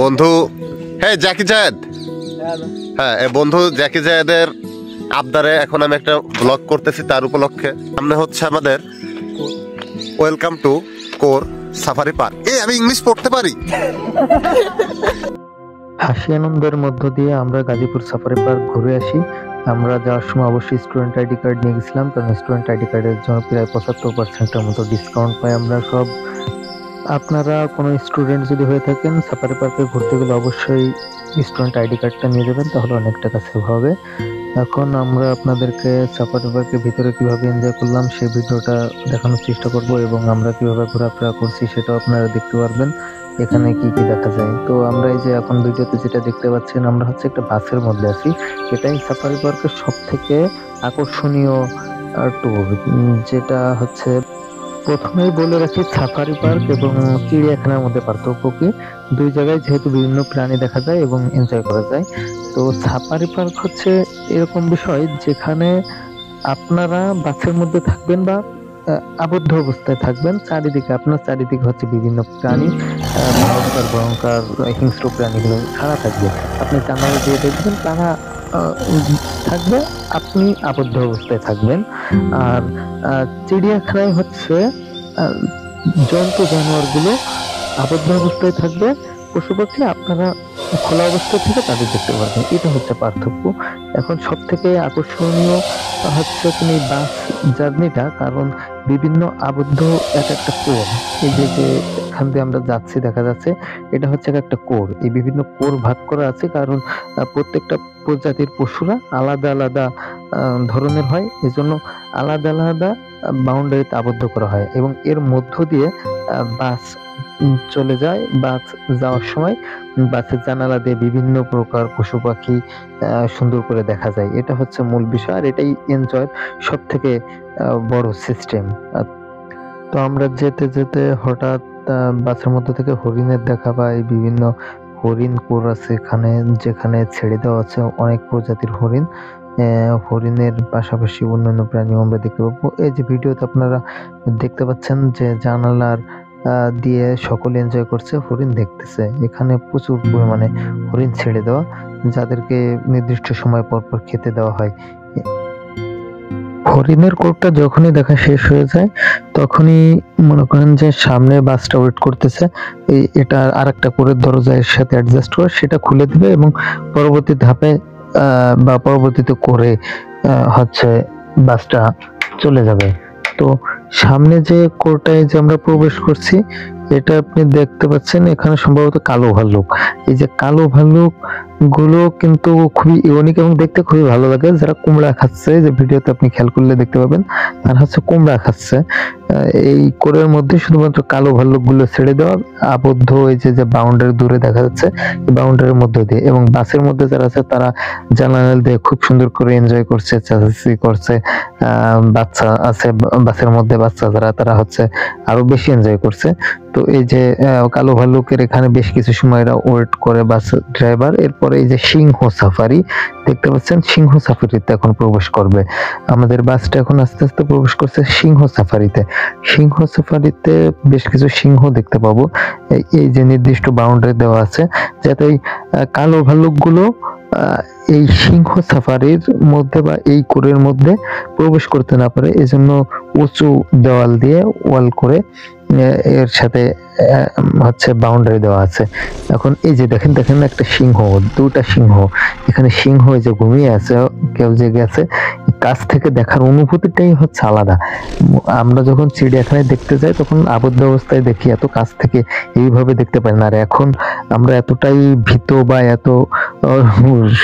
বন্ধু হ্যাঁ জ্যাকি জায়েদ, হ্যাঁ বন্ধু জ্যাকি জায়েদের আবদারে এখন আমি একটা ব্লগ করতেছি তার উপলক্ষে। সামনে হচ্ছে আমাদের welcome to core safari park. আমি ইংলিশ পড়তে পারি। হাসি আনন্দের মধ্য দিয়ে আমরা গাজীপুর সাফারি পার্ক ঘুরে আসি। আমরা যাওয়ার সময় অবশ্যই স্টুডেন্ট আইডি কার্ড নিয়ে গেছিলাম, কারণ স্টুডেন্ট আইডি কার্ডের জন্য প্রায় 75%-এর মতো ডিসকাউন্ট পাই আমরা সব। আপনারা কোনো স্টুডেন্ট যদি হয়ে থাকেন সাফারি পার্কে ঘুরতে গেলে অবশ্যই স্টুডেন্ট আইডি কার্ডটা নিয়ে যাবেন, তাহলে অনেক টাকা সেভ হবে। এখন আমরা আপনাদেরকে সাফারি পার্কের ভিতরে কিভাবে এনজয় করলাম সেই ভিডিওটা দেখানোর চেষ্টা করব, এবং আমরা কিভাবে ঘোরাফেরা করছি সেটাও আপনারা দেখতে পারবেন এখানে কি কি দেখা যায়। তো আমরা এই যে এখন ভিডিওতে যেটা দেখতে পাচ্ছেন, আমরা হচ্ছে একটা বাসের মধ্যে আছি। এটাই সাফারি পার্কের সব থেকে আকর্ষণীয় ট্যুর, যেটা হচ্ছে প্রথমেই বলে রাখি সাফারি পার্ক এবং চিড়িয়াখানার মধ্যে পার্থক্য কি। দুই জায়গায় যেহেতু বিভিন্ন প্রাণী দেখা যায় এবং এনজয় করা যায়, তো সাফারি পার্ক হচ্ছে এরকম বিষয় যেখানে আপনারা বাসের মধ্যে থাকবেন বা আবদ্ধ অবস্থায় থাকবেন। চারিদিকে হচ্ছে বিভিন্ন প্রাণী, ভয়ঙ্কর ভয়ঙ্কর হিংস্র প্রাণীগুলো ছাড়া থাকবে। আপনি জানালা দিয়ে দেখবেন তারা থাকবে, আপনি আবদ্ধ অবস্থায় থাকবেন। আর চিড়িয়াখানায় হচ্ছে জন্তু জানোয়ার গুলো আবদ্ধ অবস্থায় থাকবে, পশু পাখি আপনারা খোলা অবস্থা থেকে তাদের দেখতে পারবেন। এটা হচ্ছে পার্থক্য। এখন সব থেকে আকর্ষণীয় হচ্ছে তুমি বাস জার্নিটা, কারণ বিভিন্ন আবদ্ধ এক একটা কোর, এই যে এখান দিয়ে আমরা যাচ্ছি দেখা যাচ্ছে এটা হচ্ছে একটা কোর। এই বিভিন্ন কোর ভাগ করা আছে, কারণ প্রত্যেকটা প্রজাতির পশুরা আলাদা আলাদা ধরনের হয়, এজন্য আলাদা আলাদা বাউন্ডারিতে আবদ্ধ করা হয়, এবং এর মধ্য দিয়ে বাস চলে যায়। বাস যাওয়ার সময় বাসের জানালা দিয়ে বিভিন্ন প্রকার পশু পাখি সুন্দর করে দেখা যায়। এটা হচ্ছে মূল বিষয়, আর এটাই এনজয়ের সব থেকে বড় সিস্টেম। তো আমরা যেতে যেতে হঠাৎ বাসের মধ্যে থেকে হরিণের দেখা পাই। বিভিন্ন হরিণ কোর আছে এখানে, যেখানে ছেড়ে দেওয়া আছে অনেক প্রজাতির হরিণ। হরিণের পাশাপাশি অন্যান্য প্রাণীও আমরা দেখতে পাবো। এই যে ভিডিওতে আপনারা দেখতে পাচ্ছেন যে জানালার দিয়ে সকলে এনজয় করছে, হরিণ দেখতেছে। এখানে প্রচুর পরিমাণে হরিণ ছেড়ে দেওয়া, যাদেরকে নির্দিষ্ট সময় পর পর খেতে দেওয়া হয়। হরিণের কোর্টটা যখনই দেখা শেষ হয়ে যায় তখনই মনে করেন যে সামনে বাসটা ওয়েট করতেছে, এটা আর একটা কোরের দরজার সাথে অ্যাডজাস্ট করে সেটা খুলে দিবে, এবং পরবর্তী ধাপে বা পরবর্তীতে করে হচ্ছে বাসটা চলে যাবে। তো সামনে যে কোর্টটায় যে আমরা প্রবেশ করছি, এটা আপনি দেখতে পাচ্ছেন এখানে সম্ভবত কালো ভাল্লুক। এই যে কালো ভাল্লুক গুলো কিন্তু খুবই ইউনিক এবং দেখতে খুবই ভালো লাগে। যারা কুমড়া খাচ্ছে, যে ভিডিওতে আপনি খেয়াল করলে দেখতে পাবেন, তারা হচ্ছে কুমড়া খাচ্ছে। এই কোরের মধ্যে শুধুমাত্র কালো ভাল্লুক গুলো ছেড়ে দেওয়া, আবদ্ধ এই যে বাউন্ডারি দূরে দেখা যাচ্ছে, এই বাউন্ডারির মধ্যে দিয়ে। এবং বাসের মধ্যে যারা আছে তারা জানালা দিয়ে খুব সুন্দর করে এনজয় করছে, চেঁচামেচি করছে। বাচ্চা আছে বাসের মধ্যে, বাচ্চা যারা তারা হচ্ছে আরো বেশি এনজয় করছে। তো এই যে কালো ভাল্লুকের এখানে বেশ কিছু সময় এরা ওয়েট করে বাস ড্রাইভার। এরপরে এই যে সিংহ সাফারি দেখতে পাচ্ছেন, সিংহ সাফারিতে এখন প্রবেশ করবে আমাদের বাসটা। এখন আস্তে আস্তে প্রবেশ করছে সিংহ সাফারিতে। সিংহ সাফারিতে বেশ কিছু সিংহ দেখতে পাবো। এই যে নির্দিষ্ট বাউন্ডারি দেওয়া আছে, যাতে ওই কালো ভাল্লুকগুলো এই সিংহ সাফারির মধ্যে বা এই কোরের মধ্যে প্রবেশ করতে না পারে, এজন্য উঁচু দেওয়াল দিয়ে ওয়াল করে এর সাথে হচ্ছে বাউন্ডারি দেওয়া আছে। এখন এই যে দেখেন একটা সিংহ, দুটা সিংহ এখানে, সিংহ যে ঘুমিয়ে আছে, কেউ যে গেছে। কাছ থেকে দেখার অনুভূতিটাই হচ্ছে আলাদা। আমরা যখন চিড়িয়াখানায় দেখতে যাই তখন আবদ্ধ অবস্থায় দেখি, এত কাছ থেকে এইভাবে দেখতে পাই না। আর এখন আমরা এতটাই ভীত বা এত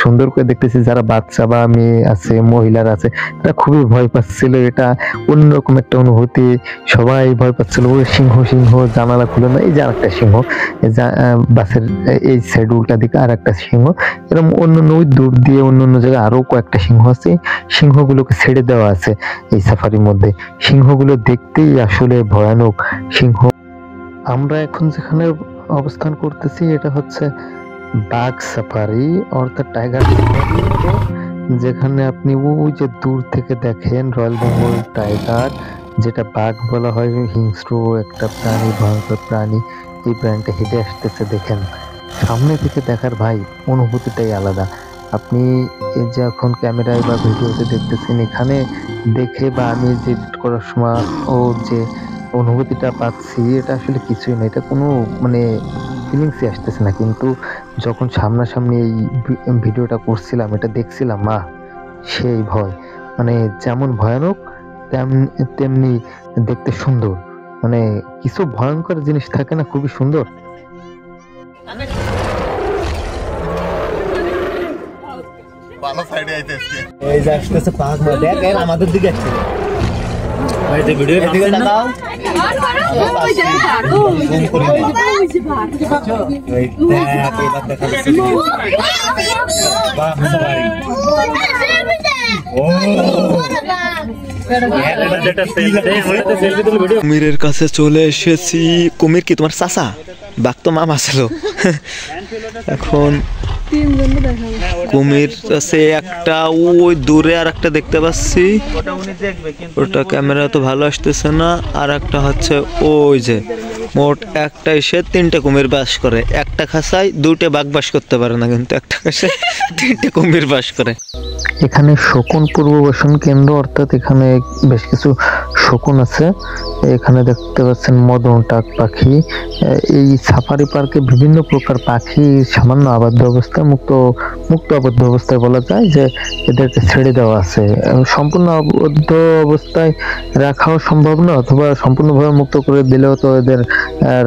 সুন্দর করে দেখতেছি, যারা বাচ্চা বা মেয়ে আছে, মহিলারা আছে, তারা খুবই ভয় পাচ্ছিল। এটা অন্যরকম একটা অনুভূতি, সবাই ভয় পাচ্ছিল। ওই সিংহ সিংহ জানালা খুলে না, এই যে আরেকটা সিংহ, বাসের এই সাইড উল্টা দিকে আর একটা সিংহ। এরকম অন্যান্য ওই দূর দিয়ে অন্যান্য জায়গায় আরো কয়েকটা সিংহ আছে। সিংহগুলোকে ছেড়ে দেওয়া আছে এই সাফারির মধ্যে। সিংহগুলো দেখতেই আসলে ভয়ানক সিংহ। আমরা এখন যেখানে অবস্থান করতেছি এটা হচ্ছে বাঘ সাফারি, অর্থাৎ টাইগার সাফারি, যেখানে আপনি ওই যে দূর থেকে দেখেন রয়্যাল বেঙ্গল টাইগার, যেটা বাঘ বলা হয়, হিংস্র একটা প্রাণী, ভয়ঙ্কর প্রাণী। এই প্রাণীটা হেঁটে আসতেছে দেখেন। সামনে থেকে দেখার ভাই অনুভূতিটাই আলাদা। আপনি এই যে এখন ক্যামেরায় বা ভিডিওতে দেখতেছেন, এখানে দেখে বা আমি যে এডিট করার সময় ও যে অনুভূতিটা পাচ্ছি এটা আসলে কিছুই না, এটা কোনো মানে ফিলিংসই আসতেছে না। কিন্তু যখন সামনাসামনি এই ভিডিওটা করছিলাম, এটা দেখছিলাম, সেই ভয়, মানে যেমন ভয়ানক তেমনি দেখতে সুন্দর। মানে কিছু ভয়ঙ্কর জিনিস থাকে না, খুবই সুন্দর। ভালো সাইডে আইতেছে। এই যে আসতেছে পাঁচ মাস দেখ এর আমাদের দিকে আসছে ভাই যে ভিডিও এদিকে তাকাও ওই যে ভাগো জুম করে দাও এই দেখ এবার দেখা যাচ্ছে বাহ ভাই ও কুমিরের কাছে চলে এসেছি। কুমির কি তোমার চাচা? বাঘ তো মামা ছিল। এখন কুমির আছে একটা, ওই দূরে আর একটা দেখতে পাচ্ছি, ওটা ক্যামেরা তো ভালো আসতেছে না। আর একটা হচ্ছে ওই যে, মোট একটা এসে 3টে কুমির বাস করে। একটা খাঁচায় 2টে বাঘ বাস করতে পারে না, কিন্তু একটা খাঁচায় 3টে কুমির বাস করে। এখানে শকুন পূর্ববাসন কেন্দ্র, অর্থাৎ এখানে বেশ কিছু শকুন আছে। এখানে দেখতে পাচ্ছেন মদন টাক পাখি। এই সাফারি পার্কে বিভিন্ন প্রকার পাখি সামান্য আবদ্ধ অবস্থায়, মুক্ত আবদ্ধ অবস্থায় বলা যায় যে এদেরকে ছেড়ে দেওয়া আছে। সম্পূর্ণ আবদ্ধ অবস্থায় রাখাও সম্ভব না, অথবা সম্পূর্ণভাবে মুক্ত করে দিলেও তো এদের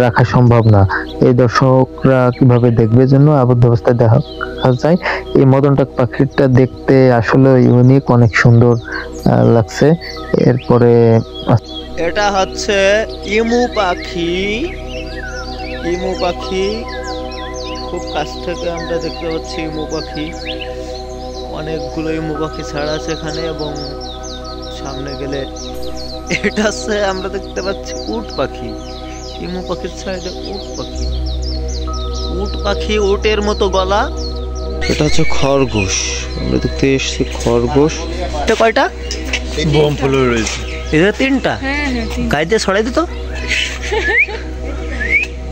রাখা সম্ভব না। এই দর্শকরা কিভাবে দেখবে, জন্য আবদ্ধ অবস্থায় দেখা যায়। এই মদন টাক পাখিটা দেখতে আসলে ইউনিক, অনেক সুন্দর লাগছে। এরপরে এটা হচ্ছে ইমু পাখি। ইমু পাখি খুব কাছ থেকে আমরা দেখতে পাচ্ছি। ইমু পাখি, অনেকগুলো ইমু পাখি ছাড়া আছে এখানে। এবং সামনে গেলে এটা হচ্ছে আমরা দেখতে পাচ্ছি উট পাখি। ইমু পাখির সাইডে উট পাখি। উট পাখি, উটের মতো গলা। এটা হচ্ছে খরগোশ, আমরা দেখতে এসেছি খরগোশ। এটা কয়টা বোম ফুল রয়েছে? এটা 3টা। গায়ে দিয়ে ছড়াই দিত।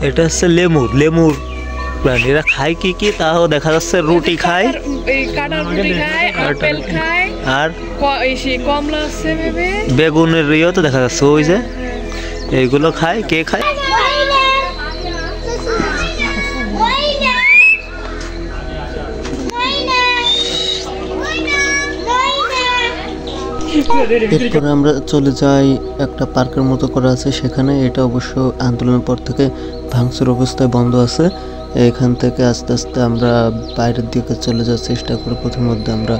এটা হচ্ছে লেমুর প্রাণী। এরা খায় কি কি তাও দেখা যাচ্ছে। রুটি খায়, আর বেগুনের ইয়েও তো দেখা যাচ্ছে। ওই যে এইগুলো খায়। কে খায়? এরপরে আমরা চলে যাই একটা পার্কের মতো করা আছে সেখানে। এটা অবশ্য আন্দোলনের পর থেকে ভাঙচুর অবস্থায় বন্ধ আছে। এখান থেকে আস্তে আস্তে আমরা বাইরের দিকে চলে যাওয়ার চেষ্টা করি। প্রথম মধ্যে আমরা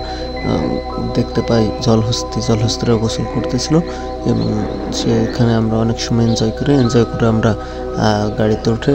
দেখতে পাই জলহস্তিরা গোসল করতেছিল, এবং সেখানে আমরা অনেক সময় এনজয় করে আমরা গাড়িতে উঠে